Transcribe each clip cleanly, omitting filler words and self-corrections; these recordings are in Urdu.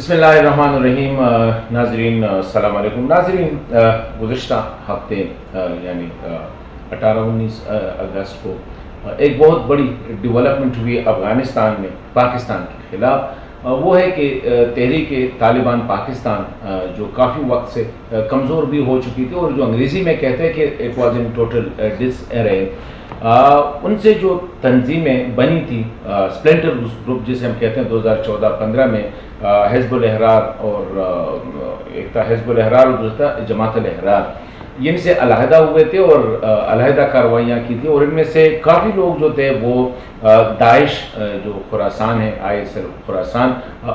بسم اللہ الرحمن الرحیم۔ ناظرین السلام علیکم۔ ناظرین، گزشتہ ہفتے یعنی 18-19 اگست کو ایک بہت بڑی ڈیولپمنٹ ہوئی افغانستان میں پاکستان کے خلاف۔ وہ ہے کہ تحریک طالبان پاکستان جو کافی وقت سے کمزور بھی ہو چکی تھی، اور جو انگریزی میں کہتے ہیں کہ اٹ واز ان ٹوٹل ڈس ارے، ان سے جو تنظیمیں بنی تھی اسپلنٹر گروپ جسے ہم کہتے ہیں 2014-15 میں، حزب الاحرار اور ایک تھا حزب الاحرار اور دوسرا تھا جماعت الاحرار، ان سے علیحدہ ہوئے تھے اور علیحدہ کارروائیاں کی تھیں، اور ان میں سے کافی لوگ جو تھے وہ داعش جو خراسان ہے، ISL خراسان،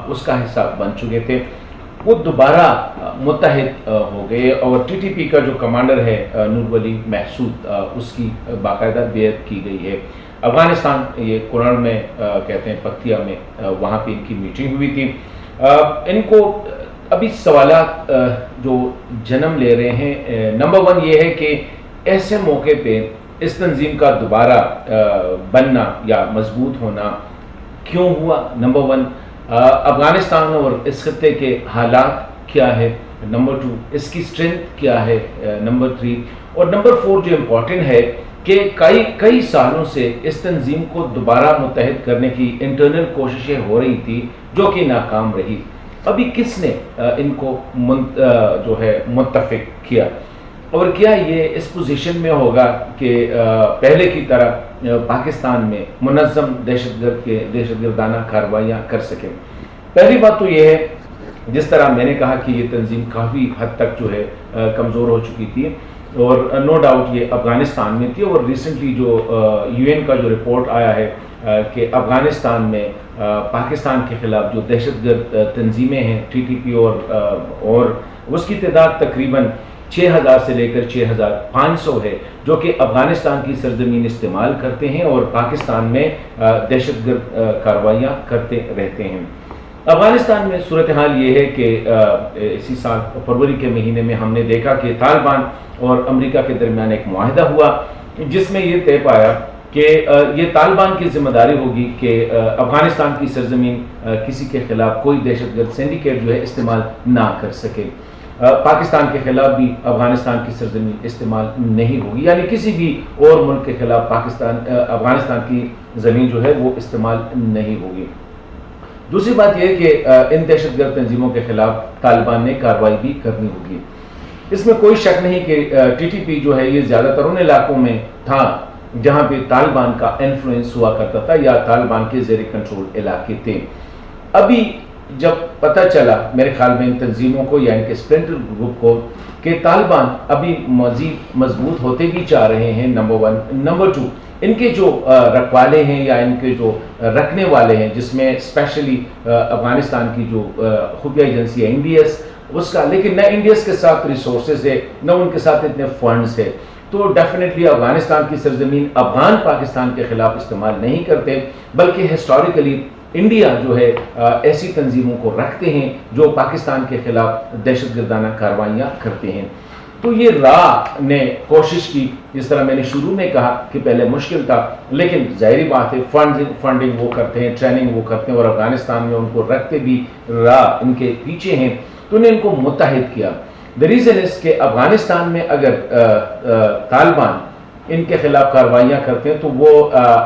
اس کا حصہ بن چکے تھے۔ وہ دوبارہ متحد ہو گئے، اور TTP کا جو کمانڈر ہے نور ولی محسود، اس کی باقاعدہ بیعت کی گئی ہے۔ افغانستان، یہ کنڑ میں کہتے ہیں پکتیا میں، وہاں پہ ان کی میٹنگ ہوئی تھی۔ ان کو ابھی سوالات جو جنم لے رہے ہیں، نمبر 1 یہ ہے کہ ایسے موقع پہ اس تنظیم کا دوبارہ بننا یا مضبوط ہونا کیوں ہوا؟ نمبر 1 افغانستان اور اس خطے کے حالات کیا ہے؟ نمبر 2 اس کی اسٹرینتھ کیا ہے؟ نمبر 3 اور نمبر 4 جو امپورٹنٹ ہے کہ کئی سالوں سے اس تنظیم کو دوبارہ متحد کرنے کی انٹرنل کوششیں ہو رہی تھی جو کہ ناکام رہی۔ ابھی کس نے ان کو جو ہے متفق کیا، اور کیا یہ اس پوزیشن میں ہوگا کہ پہلے کی طرح پاکستان میں منظم دہشت گردانہ کارروائیاں کر سکیں؟ پہلی بات تو یہ ہے، جس طرح میں نے کہا کہ یہ تنظیم کافی حد تک جو ہے کمزور ہو چکی تھی، اور نو ڈاؤٹ یہ افغانستان میں تھی، اور ریسنٹلی جو UN کا جو رپورٹ آیا ہے کہ افغانستان میں پاکستان کے خلاف جو دہشت گرد تنظیمیں ہیں TTP اور اس کی تعداد تقریباً 6000 سے لے کر 6500 ہے، جو کہ افغانستان کی سرزمین استعمال کرتے ہیں اور پاکستان میں دہشت گرد کارروائیاں کرتے رہتے ہیں۔ افغانستان میں صورتحال یہ ہے کہ اسی سال فروری کے مہینے میں ہم نے دیکھا کہ طالبان اور امریکہ کے درمیان ایک معاہدہ ہوا، جس میں یہ طے پایا کہ یہ طالبان کی ذمہ داری ہوگی کہ افغانستان کی سرزمین کسی کے خلاف کوئی دہشت گرد سینڈیکیٹ جو ہے استعمال نہ کر سکے۔ پاکستان کے خلاف بھی افغانستان کی سرزمین استعمال نہیں ہوگی، یعنی کسی بھی اور ملک کے خلاف افغانستان کی زمین جو ہے وہ استعمال نہیں ہوگی۔ دوسری بات یہ کہ ان دہشت گرد تنظیموں کے خلاف طالبان نے کارروائی بھی کرنی ہوگی۔ اس میں کوئی شک نہیں کہ TTP جو ہے یہ زیادہ تر ان علاقوں میں تھا جہاں پہ طالبان کا انفلوئنس ہوا کرتا تھا یا طالبان کے زیر کنٹرول علاقے تھے۔ ابھی جب پتہ چلا میرے خیال میں ان تنظیموں کو یا ان کے اسپلنٹر گروپ کو کہ طالبان ابھی مزید مضبوط ہوتے بھی چاہ رہے ہیں، نمبر 1، نمبر 2 ان کے جو رکھوالے ہیں یا ان کے جو رکھنے والے ہیں، جس میں اسپیشلی افغانستان کی جو خفیہ ایجنسی ہے NDS، اس کا، لیکن نہ NDS کے ساتھ ریسورسز ہے، نہ ان کے ساتھ اتنے فنڈز ہے، تو ڈیفینیٹلی افغانستان کی سرزمین افغان پاکستان کے خلاف استعمال نہیں کرتے، بلکہ ہسٹوریکلی انڈیا جو ہے ایسی تنظیموں کو رکھتے ہیں جو پاکستان کے خلاف دہشت گردانہ کارروائیاں کرتے ہیں۔ تو یہ راہ نے کوشش کی، جس طرح میں نے شروع میں کہا کہ پہلے مشکل تھا، لیکن ظاہری بات ہے فنڈنگ وہ کرتے ہیں، ٹریننگ وہ کرتے ہیں، اور افغانستان میں ان کو رکھتے بھی راہ ان کے پیچھے ہیں، تو انہیں ان کو متحد کیا۔ The reason is کہ افغانستان میں اگر طالبان ان کے خلاف کارروائیاں کرتے ہیں تو وہ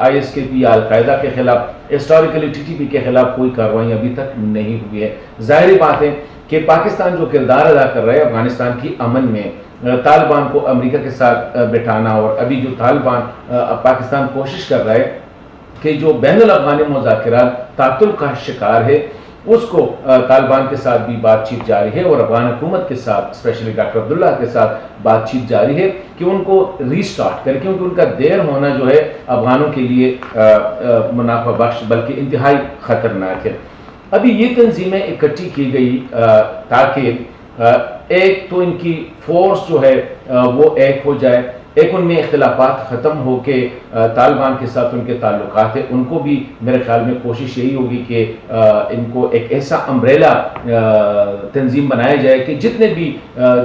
ISKP یا القاعدہ کے خلاف، ہسٹوریکلی TTP کے خلاف کوئی کارروائیاں ابھی تک نہیں ہوئی ہے۔ ظاہری بات ہے کہ پاکستان جو کردار ادا کر رہا ہے افغانستان کی امن میں، طالبان کو امریکہ کے ساتھ بٹھانا، اور ابھی جو طالبان پاکستان کوشش کر رہا ہے کہ جو بین الاقوامی مذاکرات تعطل کا شکار ہے، اس کو طالبان کے ساتھ بھی بات چیت جاری ہے، اور افغان حکومت کے ساتھ، اسپیشلی ڈاکٹر عبداللہ کے ساتھ بات چیت جاری ہے کہ ان کو ریسٹارٹ کرے، کیونکہ ان کا دیر ہونا جو ہے افغانوں کے لیے منافع بخش بلکہ انتہائی خطرناک ہے۔ ابھی یہ تنظیمیں اکٹھی کی گئی تاکہ ایک تو ان کی فورس جو ہے وہ ایک ہو جائے، ایک ان میں اختلافات ختم ہو کے طالبان کے ساتھ ان کے تعلقات ہیں ان کو بھی، میرے خیال میں کوشش یہی ہوگی کہ ان کو ایک ایسا امبریلا تنظیم بنایا جائے کہ جتنے بھی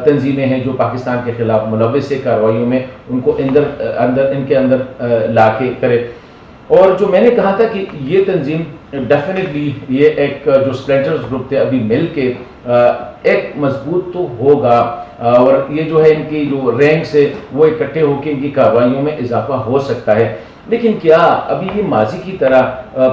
تنظیمیں ہیں جو پاکستان کے خلاف ملوث کارروائیوں میں، ان کو ان کے اندر لا کے کرے۔ اور جو میں نے کہا تھا کہ یہ تنظیم ڈیفینیٹلی یہ ایک جو سپلینٹرز گروپ تھے ابھی مل کے ایک مضبوط تو ہوگا، اور یہ جو ہے ان کی جو رینکس ہے وہ اکٹھے ہو کے ان کی کارروائیوں میں اضافہ ہو سکتا ہے. لیکن کیا ابھی یہ ماضی کی طرح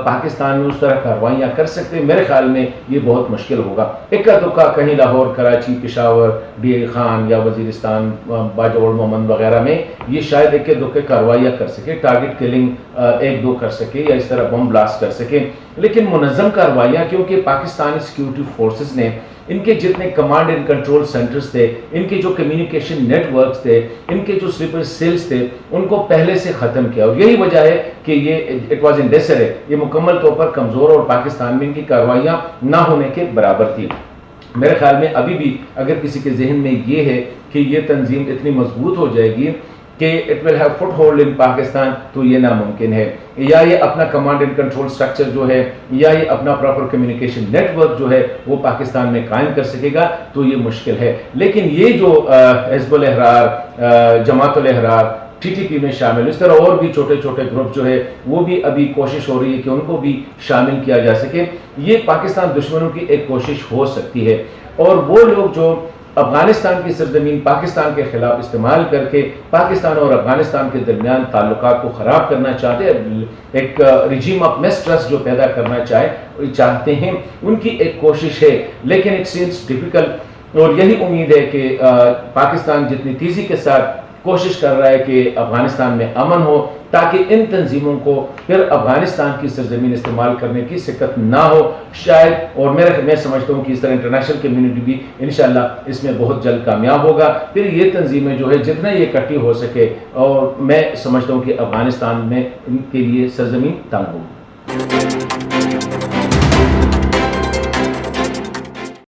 پاکستان میں اس طرح کارروائیاں کر سکتے ہیں؟ میرے خیال میں یہ بہت مشکل ہوگا. اکا دکا کہیں لاہور، کراچی، پشاور، ڈی اے خان یا وزیرستان، باجوڑ محمد وغیرہ میں یہ شاید اکے دکے کارروائیاں کر سکے، ٹارگٹ کلنگ ایک دو کر سکے یا اس طرح بم بلاسٹ کر سکے. لیکن منظم کارروائیاں، کیونکہ پاکستانی سیکیورٹی فورسز نے ان کے جتنے کمانڈ اینڈ کنٹرول سینٹرز تھے، ان کے جو کمیونیکیشن نیٹ ورکس تھے، ان کے جو سلیپر سیلز تھے، ان کو پہلے سے ختم کیا. اور یہی وجہ ہے کہ یہ اٹ واز ان ڈیسر ہے، یہ مکمل طور پر کمزور اور پاکستان میں ان کی کارروائیاں نہ ہونے کے برابر تھی. میرے خیال میں ابھی بھی اگر کسی کے ذہن میں یہ ہے کہ یہ تنظیم اتنی مضبوط ہو جائے گی کہ it will have foothold in Pakistan, تو یہ ناممکن ہے. یا یہ اپنا کمانڈ اینڈ کنٹرول سٹرکچر جو ہے یا یہ اپنا پراپر کمیونیکیشن نیٹ ورک جو ہے وہ پاکستان میں قائم کر سکے گا، تو یہ مشکل ہے. لیکن یہ جو حزب الاحرار، جماعت الاحرار، ٹی ٹی پی میں شامل، اس طرح اور بھی چھوٹے چھوٹے گروپ جو ہے وہ بھی ابھی کوشش ہو رہی ہے کہ ان کو بھی شامل کیا جا سکے. یہ پاکستان دشمنوں کی ایک کوشش ہو سکتی ہے. اور وہ لوگ جو افغانستان کی سرزمین پاکستان کے خلاف استعمال کر کے پاکستان اور افغانستان کے درمیان تعلقات کو خراب کرنا چاہتے ہیں، ایک رجیم آف مسٹرسٹ جو پیدا کرنا چاہتے ہیں، ان کی ایک کوشش ہے. لیکن اٹ سیمز ڈیفیکلٹ، اور یہی امید ہے کہ پاکستان جتنی تیزی کے ساتھ کوشش کر رہا ہے کہ افغانستان میں امن ہو، تاکہ ان تنظیموں کو پھر افغانستان کی سرزمین استعمال کرنے کی سکت نہ ہو شاید. اور میں سمجھتا ہوں کہ اس طرح انٹرنیشنل کمیونٹی بھی انشاءاللہ اس میں بہت جلد کامیاب ہوگا. پھر یہ تنظیمیں جو ہے جتنا یہ اکٹھی ہو سکے، اور میں سمجھتا ہوں کہ افغانستان میں ان کے لیے سرزمین تنگ ہوگی.